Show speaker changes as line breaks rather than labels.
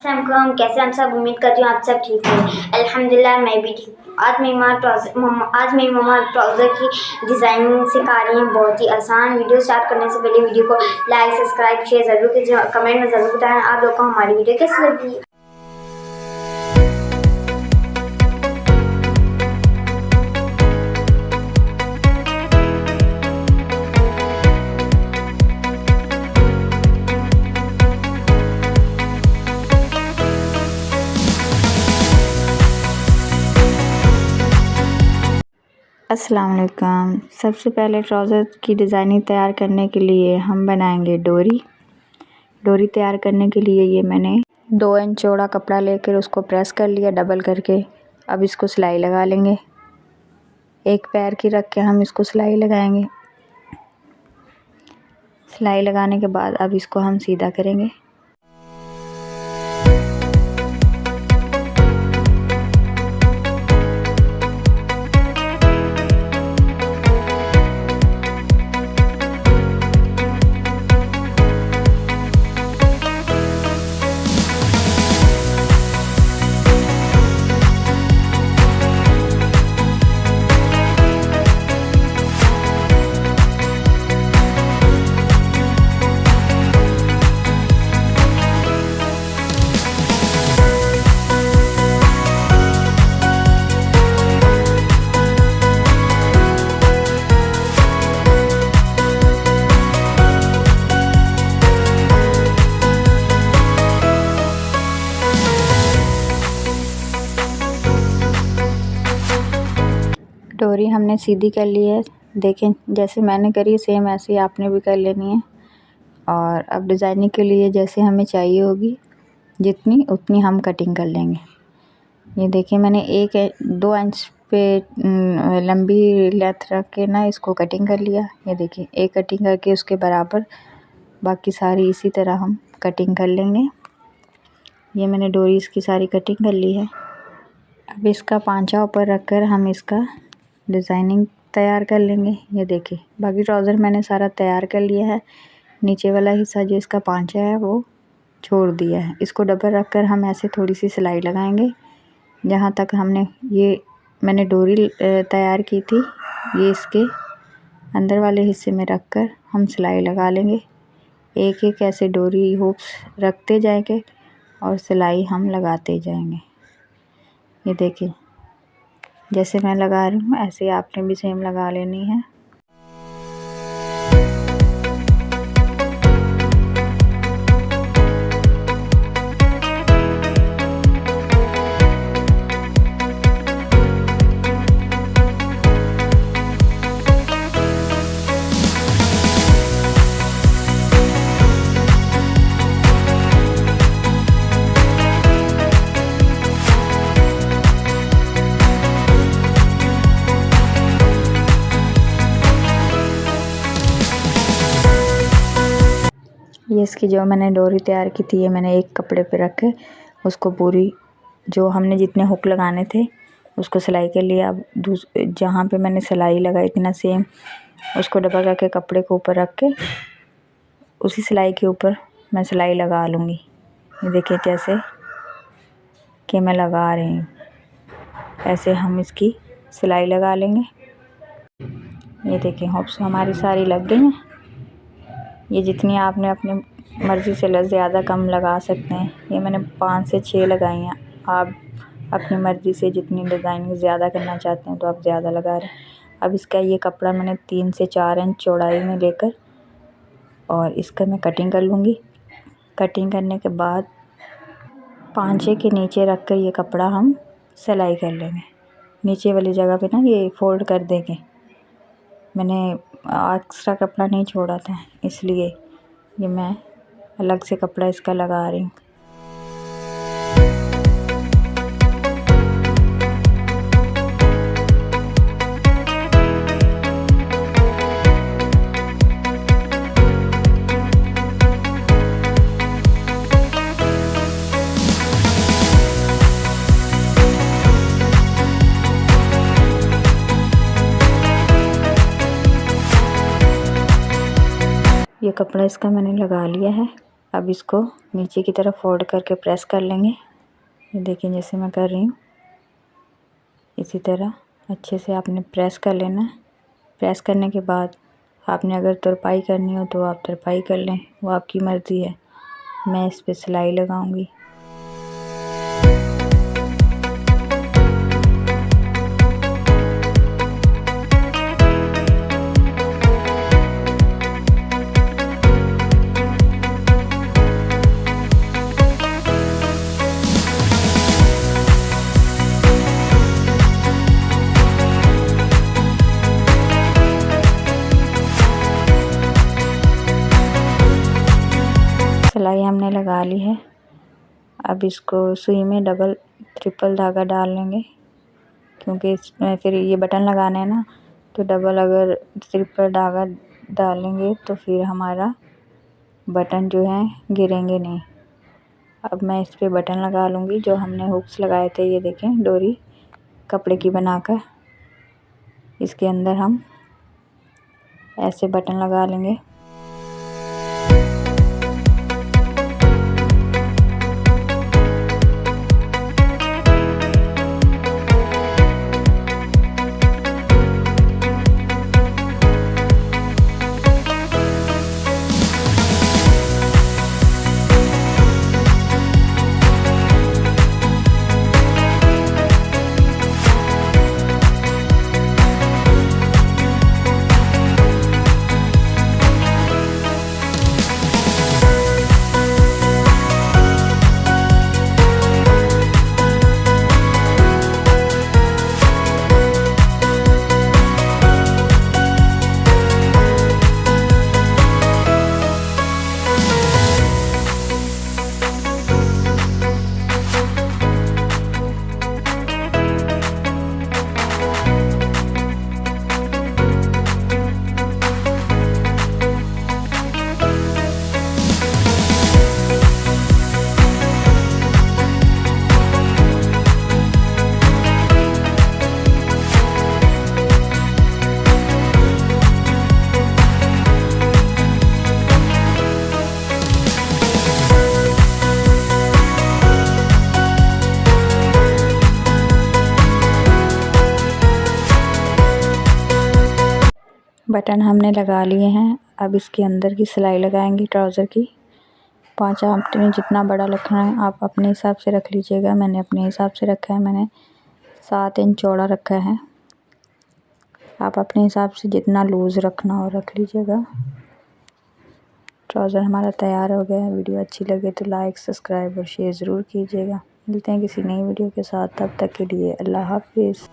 हम कैसे हम सब उम्मीद करती हूँ आप सब ठीक हैं। अल्हम्दुलिल्लाह मैं भी ठीक हूँ। आज मेरी मम्मा ट्राउज़र की डिज़ाइनिंग सिखा रही हैं, बहुत ही आसान। वीडियो स्टार्ट करने से पहले वीडियो को लाइक सब्सक्राइब शेयर ज़रूर कीजिए, कमेंट में ज़रूर बताएं आप लोग को हमारी वीडियो कैसी लगी।
अस्सलाम वालेकुम। सबसे पहले ट्राउज़र की डिज़ाइनिंग तैयार करने के लिए हम बनाएंगे डोरी तैयार करने के लिए ये मैंने 2 इंच चौड़ा कपड़ा लेकर उसको प्रेस कर लिया डबल करके। अब इसको सिलाई लगा लेंगे। एक पैर की रख के हम इसको सिलाई लगाएंगे। सिलाई लगाने के बाद अब इसको हम सीधा करेंगे। डोरी हमने सीधी कर ली है। देखें जैसे मैंने करी सेम ऐसे ही आपने भी कर लेनी है। और अब डिज़ाइनिंग के लिए जैसे हमें चाहिए होगी जितनी उतनी हम कटिंग कर लेंगे। ये देखिए मैंने 2 इंच पे लंबी लेंथ रख के ना इसको कटिंग कर लिया। ये देखिए एक कटिंग करके उसके बराबर बाकी सारी इसी तरह हम कटिंग कर लेंगे। ये मैंने डोरी इसकी सारी कटिंग कर ली है। अब इसका पांचा ऊपर रख कर हम इसका डिज़ाइनिंग तैयार कर लेंगे। ये देखिए बाकी ट्राउज़र मैंने सारा तैयार कर लिया है। नीचे वाला हिस्सा जो इसका पांचा है वो छोड़ दिया है। इसको डबल रख कर हम ऐसे थोड़ी सी सिलाई लगाएंगे। जहाँ तक मैंने डोरी तैयार की थी ये इसके अंदर वाले हिस्से में रख कर हम सिलाई लगा लेंगे। एक एक ऐसे डोरी हुक्स रखते जाएंगे और सिलाई हम लगाते जाएंगे। ये देखिए जैसे मैं लगा रही हूँ ऐसे आपने भी सेम लगा लेनी है। ये इसकी जो मैंने डोरी तैयार की थी ये मैंने एक कपड़े पे रख के उसको पूरी जो हमने जितने हुक लगाने थे उसको सिलाई कर लिया। अब जहाँ पे मैंने सिलाई लगाई थी ना सेम उसको डबल करके कपड़े को ऊपर रख के उसी सिलाई के ऊपर मैं सिलाई लगा लूँगी। ये देखिए कैसे कि मैं लगा रही हूँ ऐसे हम इसकी सिलाई लगा लेंगे। ये देखिए हुक्स हमारी सारी लग गई हैं। ये जितनी आपने अपनी मर्ज़ी से ज़्यादा कम लगा सकते हैं। ये मैंने 5 से 6 लगाई हैं। आप अपनी मर्ज़ी से जितनी डिज़ाइनिंग ज़्यादा करना चाहते हैं तो आप ज़्यादा लगा रहे हैं। अब इसका ये कपड़ा मैंने 3 से 4 इंच चौड़ाई में लेकर और इसका मैं कटिंग कर लूँगी। कटिंग करने के बाद पांचे के नीचे रख कर ये कपड़ा हम सिलाई कर लेंगे। नीचे वाली जगह पे ना ये फ़ोल्ड कर देंगे। मैंने एक्स्ट्रा कपड़ा नहीं छोड़ा था इसलिए ये मैं अलग से कपड़ा इसका लगा रही हूँ। ये कपड़ा इसका मैंने लगा लिया है। अब इसको नीचे की तरफ फोल्ड करके प्रेस कर लेंगे। ये देखिए जैसे मैं कर रही हूँ, इसी तरह अच्छे से आपने प्रेस कर लेना। प्रेस करने के बाद आपने अगर तुरपाई करनी हो तो आप तुरपाई कर लें, वो आपकी मर्ज़ी है। मैं इस पे सिलाई लगाऊंगी। सिलाई हमने लगा ली है। अब इसको सुई में डबल ट्रिपल धागा डाल लेंगे, क्योंकि इसमें फिर ये बटन लगाना है ना, तो डबल अगर ट्रिपल धागा डालेंगे तो फिर हमारा बटन जो है गिरेंगे नहीं। अब मैं इस पे बटन लगा लूँगी। जो हमने हुक्स लगाए थे, ये देखें डोरी कपड़े की बनाकर, इसके अंदर हम ऐसे बटन लगा लेंगे। बटन हमने लगा लिए हैं। अब इसके अंदर की सिलाई लगाएंगे ट्राउज़र की। 5 आपने जितना बड़ा रखना है आप अपने हिसाब से रख लीजिएगा। मैंने अपने हिसाब से रखा है, मैंने 7 इंच चौड़ा रखा है। आप अपने हिसाब से जितना लूज़ रखना हो रख लीजिएगा। ट्राउज़र हमारा तैयार हो गया है। वीडियो अच्छी लगे तो लाइक, सब्सक्राइब और शेयर ज़रूर कीजिएगा। मिलते हैं किसी नई वीडियो के साथ, तब तक के लिए अल्लाह हाफिज़।